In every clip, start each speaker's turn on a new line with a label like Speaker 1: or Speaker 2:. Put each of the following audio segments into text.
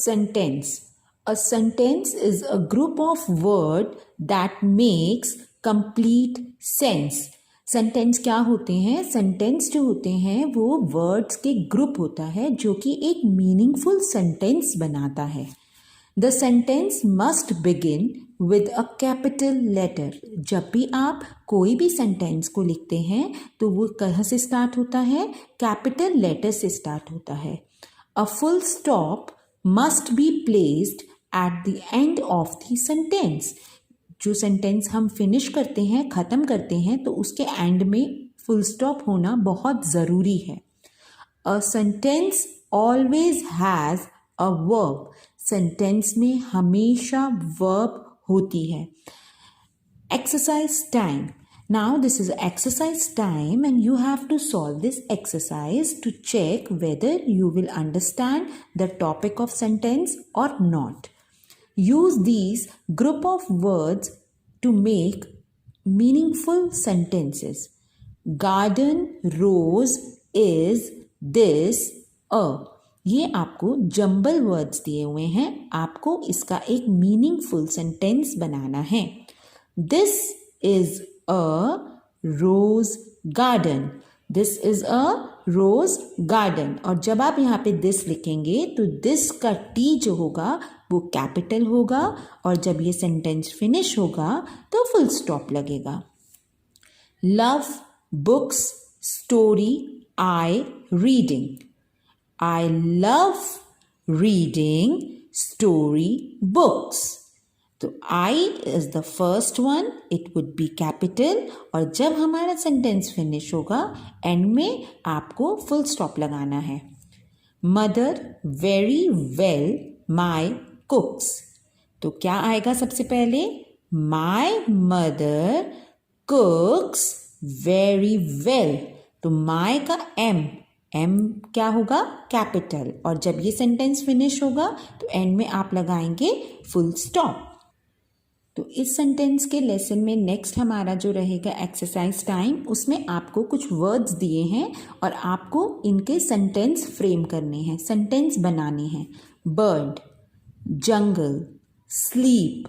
Speaker 1: sentence. A sentence is a group of words that makes complete sense. Sentence क्या होते हैं? Sentence जो होते हैं वो वर्ड्स के ग्रुप होता है जो कि एक मीनिंगफुल सेंटेंस बनाता है. The sentence must begin with a capital letter. जब भी आप कोई भी सेंटेंस को लिखते हैं तो वो कहाँ से स्टार्ट होता है? कैपिटल लेटर से स्टार्ट होता है. A full stop must be placed at the end of the sentence. जो सेंटेंस हम फिनिश करते हैं, ख़त्म करते हैं, तो उसके एंड में फुल स्टॉप होना बहुत ज़रूरी है. A sentence always has a verb. Sentence में हमेशा वर्ब होती है. Exercise time. Now this is exercise time and you have to solve this exercise to check whether you will understand the topic of sentence or not. Use these group of words to make meaningful sentences. Garden, rose, is, this, a. ये आपको jumble words दिए हुए हैं. आपको इसका एक meaningful sentence बनाना है. This is a rose garden. This is a rose garden. और जब आप यहाँ पे this लिखेंगे तो this का T जो होगा वो कैपिटल होगा और जब ये सेंटेंस फिनिश होगा तो फुल स्टॉप लगेगा. Love, books, story, I, reading. I love reading story books. तो I is the first one, it would be capital. और जब हमारा सेंटेंस फिनिश होगा एंड में आपको फुल स्टॉप लगाना है. Mother very well my कुक्स. तो क्या आएगा सबसे पहले? My mother कुक्स very well. तो माई का एम क्या होगा? कैपिटल. और जब ये सेंटेंस फिनिश होगा तो एंड में आप लगाएंगे फुल स्टॉप. तो इस सेंटेंस के लेसन में नेक्स्ट हमारा जो रहेगा एक्सरसाइज टाइम, उसमें आपको कुछ वर्ड्स दिए हैं और आपको इनके सेंटेंस फ्रेम करने हैं, सेंटेंस बनाने हैं. बर्ड, जंगल, स्लीप,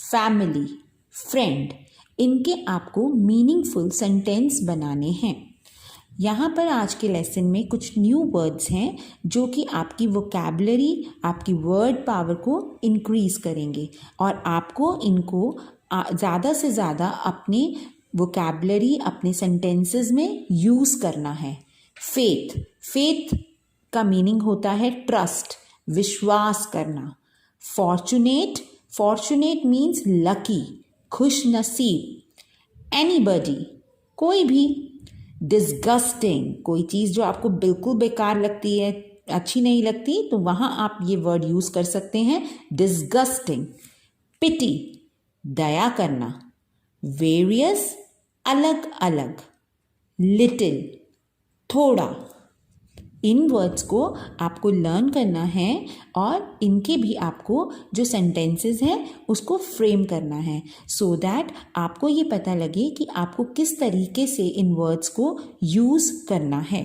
Speaker 1: फैमिली, फ्रेंड. इनके आपको मीनिंगफुल सेंटेंस बनाने हैं. यहाँ पर आज के लेसन में कुछ न्यू वर्ड्स हैं जो कि आपकी वोकैबुलरी, आपकी वर्ड पावर को इंक्रीज़ करेंगे और आपको इनको ज़्यादा से ज़्यादा अपने वोकैबुलरी, अपने सेंटेंसेस में यूज़ करना है. फेथ. फेथ का मीनिंग होता है ट्रस्ट, विश्वास करना. फॉर्चुनेट. फॉर्चुनेट मीन्स लकी, खुश नसीब. एनीबडी, कोई भी. डिस्गस्टिंग, कोई चीज़ जो आपको बिल्कुल बेकार लगती है, अच्छी नहीं लगती, तो वहाँ आप ये वर्ड यूज़ कर सकते हैं, डिस्गस्टिंग. पिटी, दया करना. वेरियस, अलग अलग. लिटिल, थोड़ा. इन वर्ड्स को आपको लर्न करना है और इनके भी आपको जो सेंटेंसेस हैं उसको फ्रेम करना है सो दैट आपको ये पता लगे कि आपको किस तरीके से इन वर्ड्स को यूज़ करना है.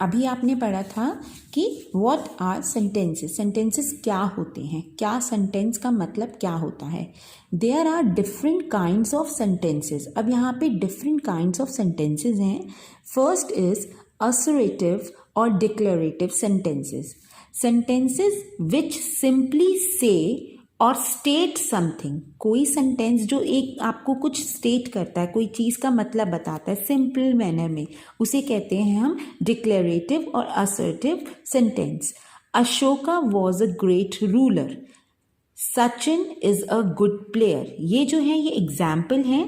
Speaker 1: अभी आपने पढ़ा था कि व्हाट आर सेंटेंसेस. सेंटेंसेस क्या होते हैं, क्या सेंटेंस का मतलब क्या होता है. There are different kinds of sentences. अब यहाँ पे डिफरेंट काइंड्स ऑफ सेंटेंसेस हैं. First is assertive or declarative sentences. Sentences which simply say or state something. कोई सेंटेंस जो एक आपको कुछ स्टेट करता है, कोई चीज़ का मतलब बताता है सिंपल मैनर में, उसे कहते हैं हम डिक्लेरेटिव और assertive sentence. Ashoka was a great ruler. Sachin is a good player. ये जो है ये एग्जाम्पल हैं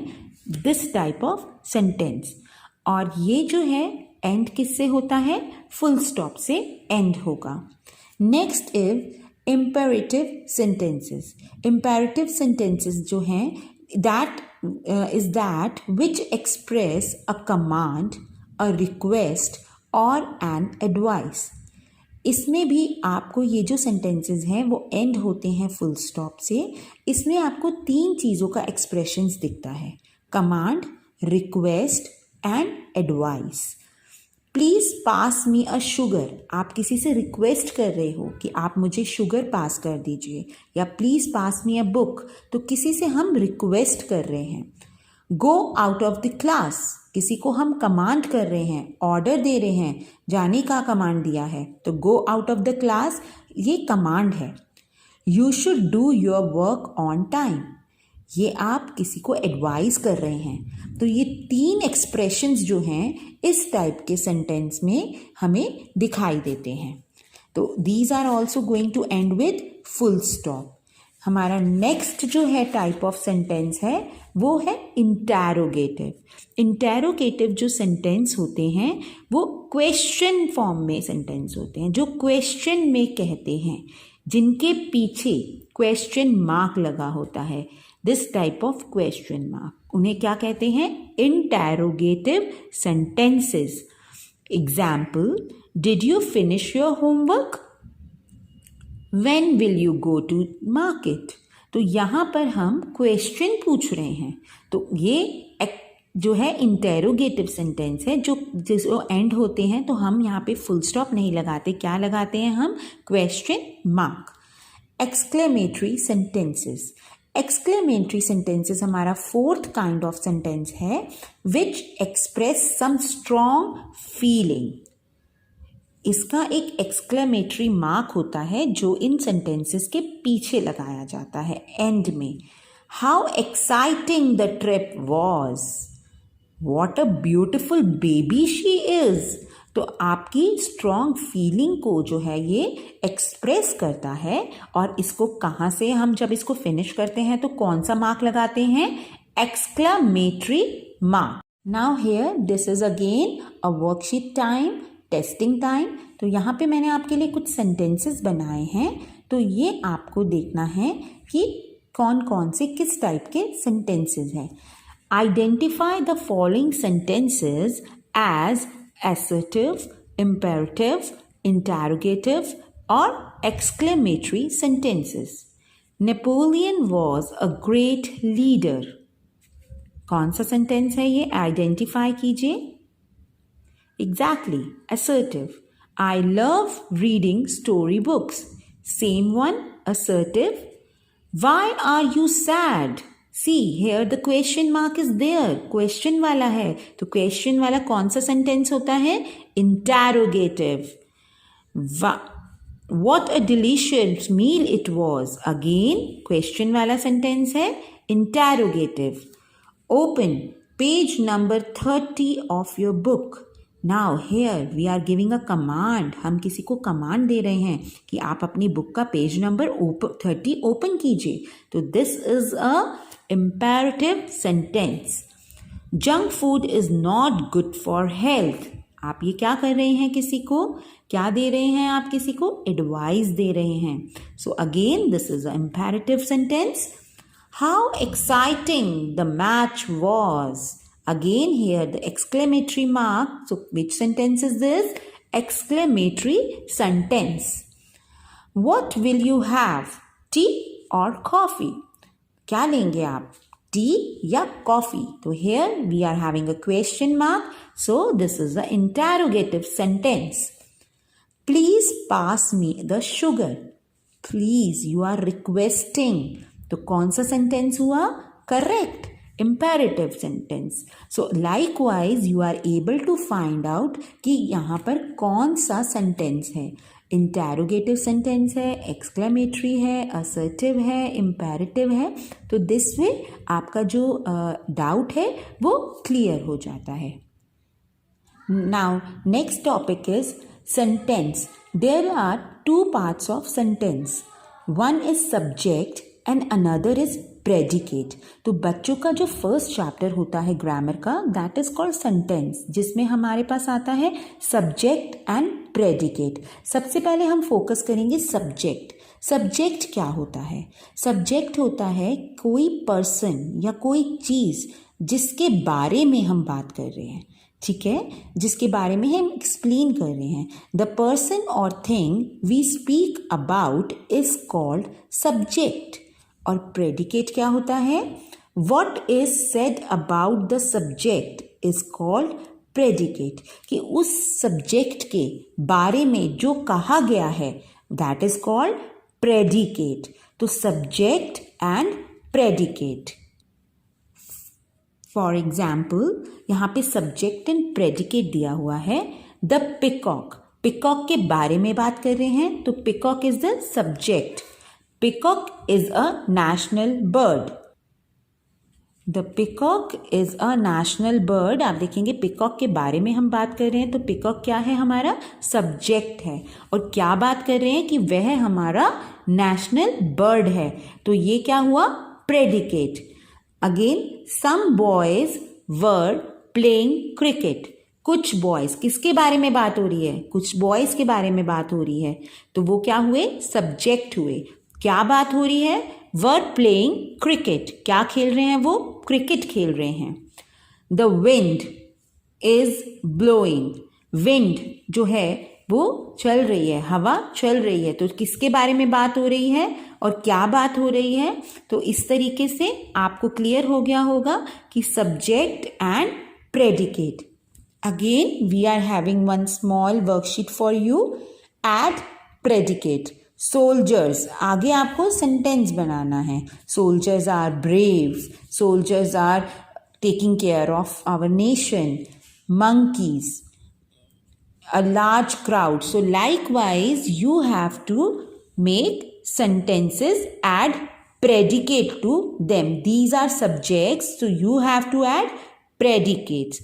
Speaker 1: दिस टाइप ऑफ सेंटेंस. और ये जो है एंड किससे होता है? फुल स्टॉप से एंड होगा. Next is imperative sentences. Imperative sentences जो हैं that is that which express a command, a request और एन एडवाइस. इसमें भी आपको ये जो सेंटेंसेस हैं वो एंड होते हैं फुल स्टॉप से. इसमें आपको 3 चीज़ों का एक्सप्रेशंस दिखता है: command, request and advice. Please pass me a sugar, आप किसी से रिक्वेस्ट कर रहे हो कि आप मुझे शुगर पास कर दीजिए, या please pass me a book, तो किसी से हम रिक्वेस्ट कर रहे हैं। Go out of the class, किसी को हम कमांड कर रहे हैं, ऑर्डर दे रहे हैं, जाने का कमांड दिया है, तो go out of the class ये कमांड है। You should do your work on time, ये आप किसी को एडवाइस कर रहे हैं। तो ये 3 एक्सप्रेशंस जो हैं इस टाइप के सेंटेंस में हमें दिखाई देते हैं। तो these are also going to end with full stop. हमारा नेक्स्ट जो है टाइप ऑफ सेंटेंस है वो है इंटैरोगेटिव। इंटैरोगेटिव जो सेंटेंस होते हैं वो क्वेश्चन फॉर्म में सेंटेंस होते हैं, जो क्वेश्चन में कहते हैं, जिनके पीछे क्वेश्चन मार्क लगा होता है। This type of question mark, उन्हें क्या कहते हैं? Interrogative sentences. Example, did you finish your homework? When will you go to market? तो यहाँ पर हम क्वेश्चन पूछ रहे हैं, तो ये जो है इंटेरोगेटिव सेंटेंस है, जो एंड होते हैं तो हम यहाँ पे फुल स्टॉप नहीं लगाते, क्या लगाते हैं हम? Question mark. Exclamatory sentences. Exclamatory sentences हमारा 4th काइंड ऑफ सेंटेंस है, which express some strong feeling. इसका एक एक्सक्लेमेटरी मार्क होता है जो इन सेंटेंसेस के पीछे लगाया जाता है एंड में। How exciting the trip was, what a beautiful baby she is. तो आपकी स्ट्रॉन्ग फीलिंग को जो है ये एक्सप्रेस करता है, और इसको कहाँ से हम जब इसको फिनिश करते हैं तो कौन सा मार्क लगाते हैं? Exclamatory mark. Now here this is again a worksheet time, testing time. तो यहाँ पे मैंने आपके लिए कुछ सेंटेंसेस बनाए हैं, तो ये आपको देखना है कि कौन कौन से किस टाइप के सेंटेंसेस हैं। Identify the following sentences as assertive, imperative, interrogative or exclamatory sentences. Napoleon was a great leader. कौन सा सेंटेंस है ये? आइडेंटिफाई कीजिए। Exactly, assertive. I love reading story books. Same one, assertive. Why are you sad? See here the question mark is there, question वाला है, तो question वाला कौन सा सेंटेंस होता है? Interrogative. What a delicious meal it was, again question वाला sentence है, interrogative. Open page number 30 of your book. Now here we are giving a command, हम किसी को कमांड दे रहे हैं कि आप अपनी बुक का पेज नंबर 30 ओपन कीजिए। तो this is a imperative sentence. Junk food is not good for health. आप ये क्या कर रहे हैं? किसी को क्या दे रहे हैं? आप किसी को एडवाइस दे रहे हैं। So again this is an imperative sentence. How exciting the match was. Again here the exclamatory mark. So which sentence is this? Exclamatory sentence. What will you have? Tea or coffee? क्या लेंगे आप? T या coffee? तो here we are having a question mark, so this is the interrogative sentence. Please pass me the sugar. Please, you are requesting. तो कौन सा sentence हुआ? Correct, imperative sentence. So likewise you are able to find out कि यहाँ पर कौन सा sentence है। इंटैरोगेटिव सेंटेंस है, एक्सक्लेमेटरी है, असर्टिव है, इम्पेरेटिव है। तो दिस वे आपका जो डाउट है वो क्लियर हो जाता है। Now next topic is sentence. There are 2 parts of sentence, one is subject and another is predicate. तो बच्चों का जो फर्स्ट चैप्टर होता है ग्रामर का, दैट इज कॉल्ड सेंटेंस, जिसमें हमारे पास आता है सब्जेक्ट एंड प्रेडिकेट। सबसे पहले हम फोकस करेंगे सब्जेक्ट। सब्जेक्ट क्या होता है? सब्जेक्ट होता है कोई पर्सन या कोई चीज़ जिसके बारे में हम बात कर रहे हैं, ठीक है, जिसके बारे में हम एक्सप्लेन कर रहे हैं। The person or thing we speak about is called subject. और प्रेडिकेट क्या होता है? What is said about the subject is called predicate, कि उस सब्जेक्ट के बारे में जो कहा गया है दैट इज कॉल्ड प्रेडिकेट. तो subject and predicate. For example यहाँ पे सब्जेक्ट एंड प्रेडिकेट दिया हुआ है. द पिकॉक, पिकॉक के बारे में बात कर रहे हैं तो peacock is the subject. Peacock is a national bird. The peacock is a national bird. आप देखेंगे पिकॉक के बारे में हम बात कर रहे हैं तो पिकॉक क्या है, हमारा सब्जेक्ट है. और क्या बात कर रहे हैं कि वह हमारा नेशनल बर्ड है. तो ये क्या हुआ, predicate. Again some boys were playing cricket. कुछ बॉयज, किसके बारे में बात हो रही है, कुछ बॉयज के बारे में बात हो रही है. तो वो क्या हुए, सब्जेक्ट हुए. क्या बात हो रही है, वर प्लेइंग क्रिकेट. क्या खेल रहे हैं वो, क्रिकेट खेल रहे हैं. The wind is blowing. Wind जो है वो चल रही है, हवा चल रही है. तो किसके बारे में बात हो रही है और क्या बात हो रही है. तो इस तरीके से आपको क्लियर हो गया होगा कि subject and predicate. Again we are having one small worksheet for you. Add predicate. Soldiers, आगे आपको सेंटेंस बनाना है. Soldiers are brave. Soldiers are taking care of our nation. monkeys, a large crowd. So likewise you have to make sentences, add predicate to them. These are subjects, so you have to add predicates.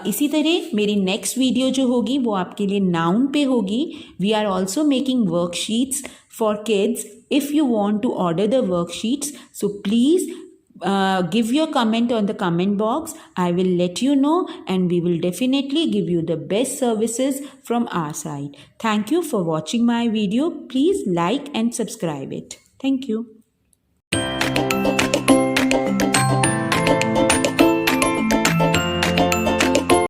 Speaker 1: इसी तरह मेरी next video जो होगी वो आपके लिए noun पे होगी. We are also making worksheets for kids. If you want to order the worksheets so please give your comment on the comment box. I will let you know and we will definitely give you the best services from our side. Thank you for watching my video. Please like and subscribe it. Thank you.